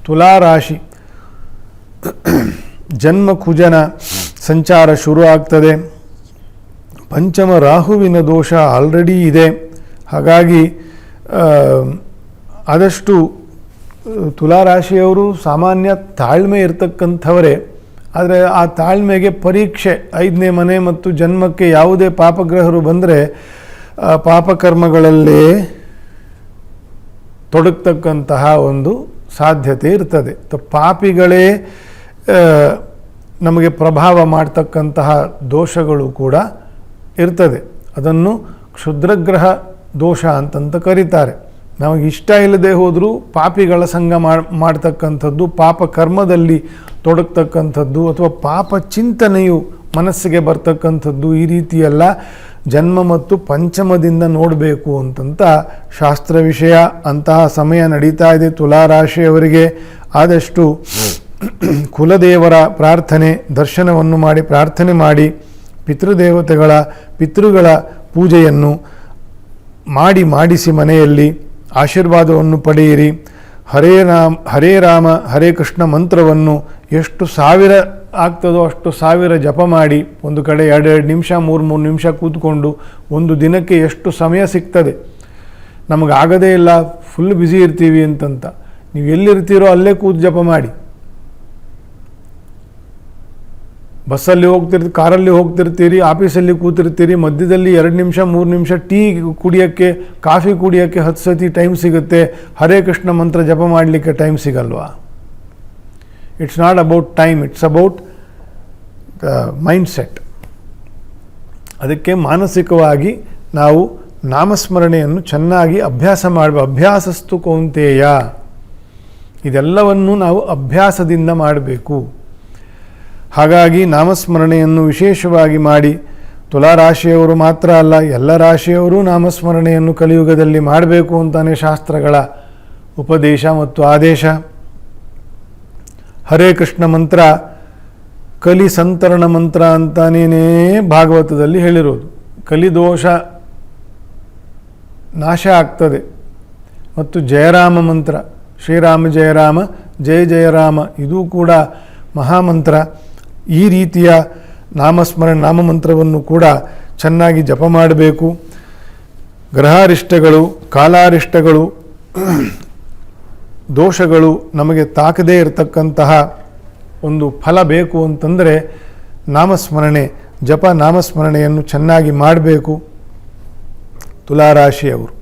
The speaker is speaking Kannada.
ತುಲಾರಾಶಿ ಜನ್ಮ ಕುಜನ ಸಂಚಾರ ಶುರು ಆಗ್ತದೆ. ಪಂಚಮ ರಾಹುವಿನ ದೋಷ ಆಲ್ರೆಡಿ ಇದೆ. ಹಾಗಾಗಿ ಆದಷ್ಟು ತುಲಾರಾಶಿಯವರು ಸಾಮಾನ್ಯ ತಾಳ್ಮೆ ಇರತಕ್ಕಂಥವರೇ. ಆದರೆ ಆ ತಾಳ್ಮೆಗೆ ಪರೀಕ್ಷೆ 5ನೇ ಮನೆ ಮತ್ತು ಜನ್ಮಕ್ಕೆ ಯಾವುದೇ ಪಾಪಗ್ರಹರು ಬಂದರೆ ಪಾಪಕರ್ಮಗಳಲ್ಲೇ ತೊಡಗ್ತಕ್ಕಂತಹ ಒಂದು ಸಾಧ್ಯತೆ ಇರ್ತದೆ. ಪಾಪಿಗಳೇ ನಮಗೆ ಪ್ರಭಾವ ಮಾಡ್ತಕ್ಕಂತಹ ದೋಷಗಳು ಕೂಡ ಇರ್ತದೆ. ಅದನ್ನು ಕ್ಷುದ್ರಗ್ರಹ ದೋಷ ಅಂತಂತ ಕರೀತಾರೆ. ನಮಗೆ ಇಷ್ಟ ಇಲ್ಲದೆ ಹೋದರೂ ಪಾಪಿಗಳ ಸಂಘ ಮಾಡ್ತಕ್ಕಂಥದ್ದು, ಪಾಪ ಕರ್ಮದಲ್ಲಿ ತೊಡಗ್ತಕ್ಕಂಥದ್ದು, ಅಥವಾ ಪಾಪ ಚಿಂತನೆಯು ಮನಸ್ಸಿಗೆ ಬರ್ತಕ್ಕಂಥದ್ದು, ಈ ರೀತಿಯೆಲ್ಲ ಜನ್ಮ ಮತ್ತು ಪಂಚಮದಿಂದ ನೋಡಬೇಕು ಅಂತಂತ ಶಾಸ್ತ್ರ ವಿಷಯ. ಅಂತಹ ಸಮಯ ನಡೀತಾ ಇದೆ ತುಲಾರಾಶಿಯವರಿಗೆ. ಆದಷ್ಟು ಕುಲದೇವರ ಪ್ರಾರ್ಥನೆ ದರ್ಶನವನ್ನು ಮಾಡಿ ಪ್ರಾರ್ಥನೆ ಮಾಡಿ ಪಿತೃಗಳ ಪೂಜೆಯನ್ನು ಮಾಡಿಸಿ ಮನೆಯಲ್ಲಿ ಆಶೀರ್ವಾದವನ್ನು ಪಡೆಯಿರಿ. ಹರೇ ರಾಮ ಹರೇ ಕೃಷ್ಣ ಮಂತ್ರವನ್ನು ಎಷ್ಟು 1000 ಆಗ್ತದೋ ಅಷ್ಟು 1000 ಜಪ ಮಾಡಿ. ಒಂದು ಕಡೆ 2 ನಿಮಿಷ 3 ನಿಮಿಷ ಕೂತ್ಕೊಂಡು ಒಂದು ದಿನಕ್ಕೆ ಎಷ್ಟು ಸಮಯ ಸಿಗ್ತದೆ. ನಮಗಾಗದೇ ಇಲ್ಲ, ಫುಲ್ ಬ್ಯುಸಿ ಇರ್ತೀವಿ ಅಂತಂತ ನೀವು ಎಲ್ಲಿರ್ತೀರೋ ಅಲ್ಲೇ ಕೂತು ಜಪ ಮಾಡಿ. ಬಸ್ಸಲ್ಲಿ ಕಾರಲ್ಲಿ ಹೋಗ್ತಿರ್ತೀರಿ, ಆಫೀಸಲ್ಲಿ ಕೂತಿರ್ತೀರಿ, ಮಧ್ಯದಲ್ಲಿ 2 ನಿಮಿಷ 3 ನಿಮಿಷ ಟೀ ಕುಡಿಯೋಕ್ಕೆ, ಕಾಫಿ ಕುಡಿಯೋಕ್ಕೆ 10 ಸತಿ ಟೈಮ್ ಸಿಗುತ್ತೆ. ಹರೇ ಕೃಷ್ಣ ಮಂತ್ರ ಜಪ ಮಾಡಲಿಕ್ಕೆ ಟೈಮ್ ಸಿಗಲ್ವಾ? It's not about time, it's about the mindset. ಅದಕ್ಕೆ ಮಾನಸಿಕವಾಗಿ ನಾವು ನಾಮಸ್ಮರಣೆಯನ್ನು ಚೆನ್ನಾಗಿ ಅಭ್ಯಾಸ ಮಾಡಬೇಕು. ಅಭ್ಯಾಸಸ್ತು ಕೌಂತೆಯ, ಇದೆಲ್ಲವನ್ನು ನಾವು ಅಭ್ಯಾಸದಿಂದ ಮಾಡಬೇಕು. ಹಾಗಾಗಿ ನಾಮಸ್ಮರಣೆಯನ್ನು ವಿಶೇಷವಾಗಿ ಮಾಡಿ. ತುಲಾರಾಶಿಯವರು ಮಾತ್ರ ಅಲ್ಲ, ಎಲ್ಲ ರಾಶಿಯವರು ನಾಮಸ್ಮರಣೆಯನ್ನು ಕಲಿಯುಗದಲ್ಲಿ ಮಾಡಬೇಕು ಅಂತಾನೆ ಶಾಸ್ತ್ರಗಳ ಉಪದೇಶ ಮತ್ತು ಆದೇಶ. ಹರೇ ಕೃಷ್ಣ ಮಂತ್ರ ಕಲಿ ಸಂತರಣ ಮಂತ್ರ ಅಂತಾನೇ ಭಾಗವತದಲ್ಲಿ ಹೇಳಿರೋದು. ಕಲಿದೋಷ ನಾಶ ಆಗ್ತದೆ. ಮತ್ತು ಜಯರಾಮ ಮಂತ್ರ, ಶ್ರೀರಾಮ ಜಯರಾಮ ಜಯ ಜಯರಾಮ, ಇದು ಕೂಡ ಮಹಾಮಂತ್ರ. ಈ ರೀತಿಯ ನಾಮಮಂತ್ರವನ್ನು ಕೂಡ ಚೆನ್ನಾಗಿ ಜಪ ಮಾಡಬೇಕು. ಗ್ರಹಾರಿಷ್ಟಗಳು, ಕಾಲಾರಿಷ್ಟಗಳು, ದೋಷಗಳು ನಮಗೆ ತಾಕದೇ ಇರತಕ್ಕಂತಹ ಒಂದು ಫಲ ಬೇಕು ಅಂತಂದರೆ ನಾಮಸ್ಮರಣೆಯನ್ನು ಚೆನ್ನಾಗಿ ಮಾಡಬೇಕು ತುಲಾರಾಶಿಯವರು.